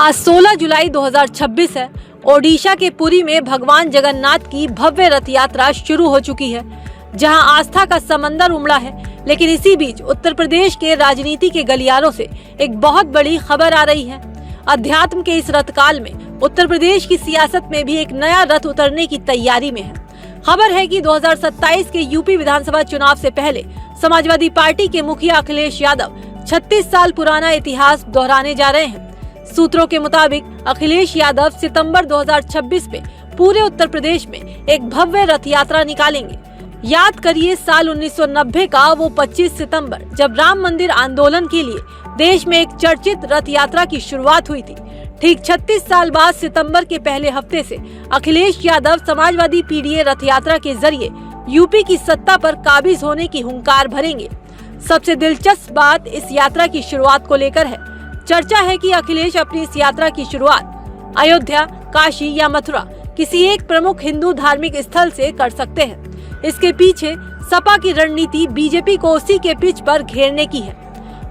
आज 16 जुलाई 2026 है। ओडिशा के पुरी में भगवान जगन्नाथ की भव्य रथ यात्रा शुरू हो चुकी है, जहां आस्था का समंदर उमड़ा है। लेकिन इसी बीच उत्तर प्रदेश के राजनीति के गलियारों से एक बहुत बड़ी खबर आ रही है। अध्यात्म के इस रथ काल में उत्तर प्रदेश की सियासत में भी एक नया रथ उतरने की तैयारी में है। खबर है कि 2027 के यूपी विधानसभा चुनाव से पहले समाजवादी पार्टी के मुखिया अखिलेश यादव 36 साल पुराना इतिहास दोहराने जा रहे हैं। सूत्रों के मुताबिक अखिलेश यादव सितंबर 2026 में पूरे उत्तर प्रदेश में एक भव्य रथ यात्रा निकालेंगे। याद करिए, साल 1990 का वो 25 सितंबर जब राम मंदिर आंदोलन के लिए देश में एक चर्चित रथ यात्रा की शुरुआत हुई थी। ठीक 36 साल बाद सितंबर के पहले हफ्ते से अखिलेश यादव समाजवादी पीडीए रथ यात्रा के जरिए यूपी की सत्ता पर काबिज होने की हुंकार भरेंगे। सबसे दिलचस्प बात इस यात्रा की शुरुआत को लेकर है। चर्चा है कि अखिलेश अपनी इस यात्रा की शुरुआत अयोध्या, काशी या मथुरा किसी एक प्रमुख हिंदू धार्मिक स्थल से कर सकते हैं। इसके पीछे सपा की रणनीति बीजेपी को उसी के पिच पर घेरने की है।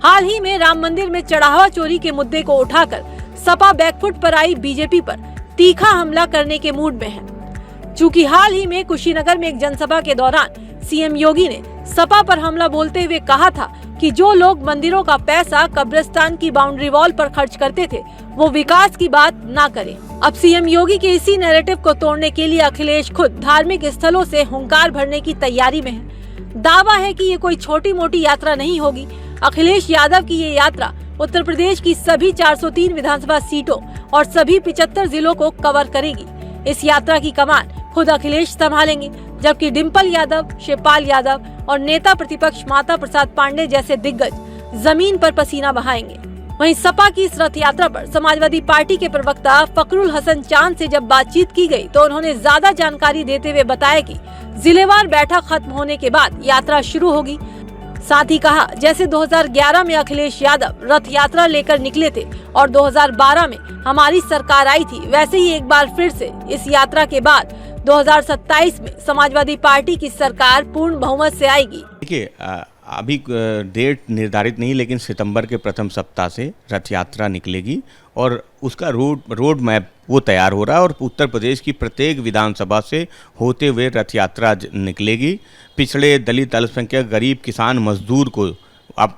हाल ही में राम मंदिर में चढ़ावा चोरी के मुद्दे को उठाकर सपा बैकफुट पर आई बीजेपी पर तीखा हमला करने के मूड में है। चूँकि हाल ही में कुशीनगर में एक जनसभा के दौरान सीएम योगी ने सपा पर हमला बोलते हुए कहा था कि जो लोग मंदिरों का पैसा कब्रिस्तान की बाउंड्री वॉल पर खर्च करते थे वो विकास की बात ना करें। अब सीएम योगी के इसी नैरेटिव को तोड़ने के लिए अखिलेश खुद धार्मिक स्थलों से हुंकार भरने की तैयारी में है। दावा है कि ये कोई छोटी मोटी यात्रा नहीं होगी। अखिलेश यादव की ये यात्रा उत्तर प्रदेश की सभी 403 विधानसभा सीटों और सभी 75 जिलों को कवर करेगी। इस यात्रा की कमान खुद अखिलेश संभालेंगे, जबकि डिम्पल यादव, शिवपाल यादव और नेता प्रतिपक्ष माता प्रसाद पांडे जैसे दिग्गज जमीन पर पसीना बहाएंगे। वहीं सपा की इस रथ यात्रा पर समाजवादी पार्टी के प्रवक्ता फखरुल हसन चांद से जब बातचीत की गई तो उन्होंने ज्यादा जानकारी देते हुए बताया कि जिलेवार बैठक खत्म होने के बाद यात्रा शुरू होगी। साथ ही कहा, जैसे 2011 में अखिलेश यादव रथ यात्रा लेकर निकले थे और 2012 में हमारी सरकार आई थी, वैसे ही एक बार फिर से इस यात्रा के बाद 2027 में समाजवादी पार्टी की सरकार पूर्ण बहुमत से आएगी। देखिए, अभी डेट निर्धारित नहीं, लेकिन सितंबर के प्रथम सप्ताह से रथ यात्रा निकलेगी और उसका रोड मैप वो तैयार हो रहा है और उत्तर प्रदेश की प्रत्येक विधानसभा से होते हुए रथ यात्रा निकलेगी। पिछड़े, दलित, अल्पसंख्यक, गरीब, किसान, मजदूर को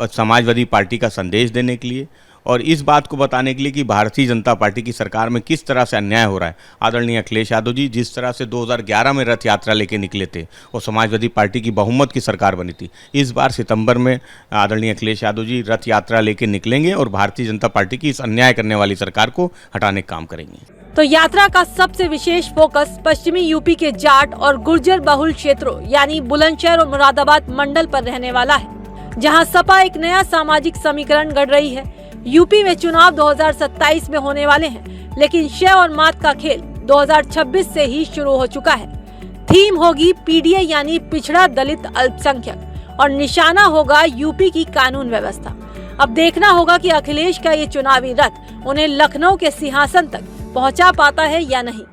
समाजवादी पार्टी का संदेश देने के लिए और इस बात को बताने के लिए कि भारतीय जनता पार्टी की सरकार में किस तरह से अन्याय हो रहा है। आदरणीय अखिलेश यादव जी जिस तरह से 2011 में रथ यात्रा लेके निकले थे और समाजवादी पार्टी की बहुमत की सरकार बनी थी, इस बार सितंबर में आदरणीय अखिलेश यादव जी रथ यात्रा लेके निकलेंगे और भारतीय जनता पार्टी की इस अन्याय करने वाली सरकार को हटाने का काम करेंगे। तो यात्रा का सबसे विशेष फोकस पश्चिमी यूपी के जाट और गुर्जर बहुल क्षेत्रों यानी बुलंदशहर और मुरादाबाद मंडल पर रहने वाला है, जहां सपा एक नया सामाजिक समीकरण गढ़ रही है। यूपी में चुनाव 2027 में होने वाले हैं, लेकिन शय और मात का खेल 2026 से ही शुरू हो चुका है। थीम होगी पीडीए यानी पिछड़ा, दलित, अल्पसंख्यक और निशाना होगा यूपी की कानून व्यवस्था। अब देखना होगा कि अखिलेश का ये चुनावी रथ उन्हें लखनऊ के सिंहासन तक पहुंचा पाता है या नहीं।